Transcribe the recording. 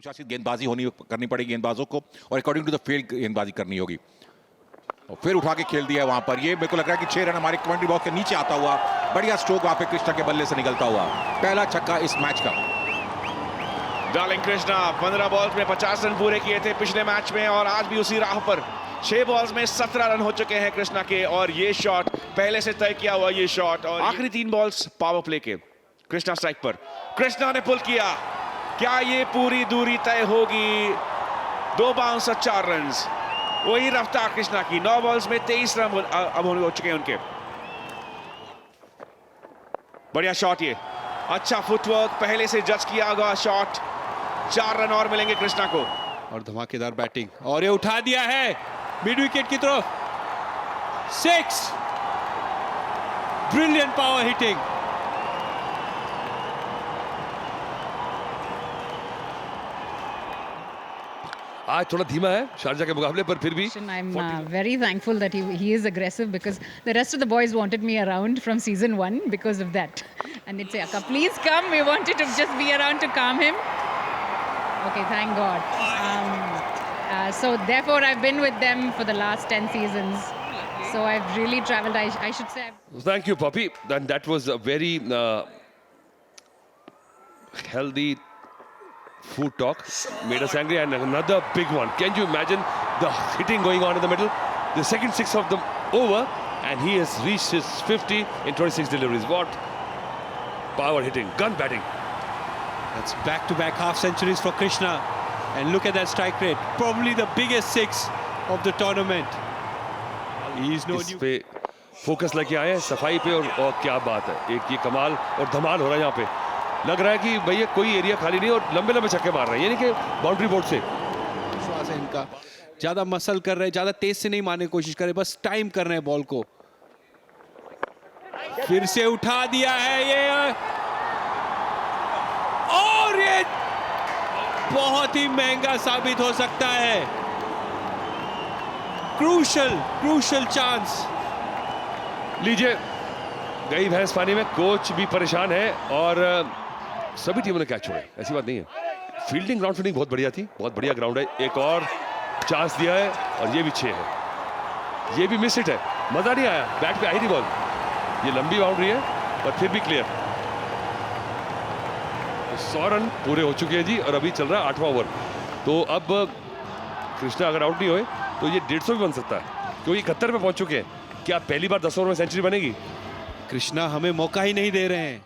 अनुशासित गेंदबाजी करनी पड़ेगी गेंदबाजों को और अकॉर्डिंग टू द फील्ड गेंदबाजी करनी होगी। और फिर उठा के खेल दिया वहां पर। ये मेरे को लग रहा है कि 6 रन हमारे कमेंट्री बॉक्स के नीचे आता हुआ। बढ़िया स्ट्रोक वहां पे कृष्णा के बल्ले से निकलता हुआ, पहला छक्का इस मैच का। डार्लिंग कृष्णा 15 बॉल्स में 50 रन पूरे किए थे पिछले मैच में और आज भी उसी राह पर 6 बॉल्स में 17 रन हो चुके हैं कृष्णा के। और ये शॉट पहले से तय किया हुआ ये शॉट। और आखिरी 3 बॉल्स पावर प्ले के कृष्णा स्ट्राइक पर, कृष्णा ने पुल किया। क्या ये पूरी दूरी तय होगी? 2 बाउंस और 4 रन, वही रफ्तार कृष्णा की। 9 बॉल्स में 23 रन अब हो चुके हैं उनके। बढ़िया शॉट, ये अच्छा फुटवर्क, पहले से जज किया होगा शॉट। 4 रन और मिलेंगे कृष्णा को। और धमाकेदार बैटिंग, और ये उठा दिया है मिड विकेट की तरफ। 6, ब्रिलियंट पावर हिटिंग। आज थोड़ा धीमा है शारजा के मुकाबले, पर फिर भी I'm very thankful that he is aggressive, because the rest of the boys wanted me around from season 1 because of that. And they'd say, Akka, please come. We wanted to just be around to calm him. Okay, thank God. So therefore, I've been with them for the last 10 seasons. So I've really traveled. I should say. Thank you, Poppy. And that was a very healthy food talk, made us angry. And another big one. Can you imagine the hitting going on in the middle? The second 6 of them over, and he has reached his 50 in 26 deliveries. What power hitting, gun batting. That's back-to-back half centuries for Krishna. And look at that strike rate. Probably the biggest 6 of the tournament. He's no इस new. पे focus लेके आए हैं सफाई पे, और क्या बात है, एक ये कमाल और धमाल हो रहा है यहाँ पे। लग रहा है कि भैया कोई एरिया खाली नहीं, और लंबे लंबे छक्के मार रहे हैं, यानी कि बाउंड्री बोर्ड से। विश्वास है इनका, ज्यादा मसल कर रहे हैं, ज्यादा तेज से नहीं मारने की कोशिश कर रहे, बस टाइम कर रहे हैं बॉल को। फिर से उठा दिया है ये, और ये बहुत ही महंगा साबित हो सकता है। Crucial chance. लीजिए, गई भैंस पानी में, कोच भी परेशान है और सभी टीमों ने कैच छोड़े, ऐसी बात नहीं है। फील्डिंग, ग्राउंड फील्डिंग बहुत बढ़िया थी, बहुत बढ़िया ग्राउंड है। एक और चांस दिया है और ये भी 6 है। ये भी मिस हिट है, मजा नहीं आया, बैट पे आई थी बॉल। ये लंबी बाउंड्री है पर फिर भी क्लियर। 100 रन पूरे हो चुके हैं जी, और अभी चल रहा है 8वां ओवर। तो अब कृष्णा अगर आउट नहीं हुए तो ये 150 भी बन सकता है, क्योंकि 71 पे पहुंच चुके हैं। क्या पहली बार 10 ओवर में सेंचुरी बनेगी? कृष्णा हमें मौका ही नहीं दे रहे हैं।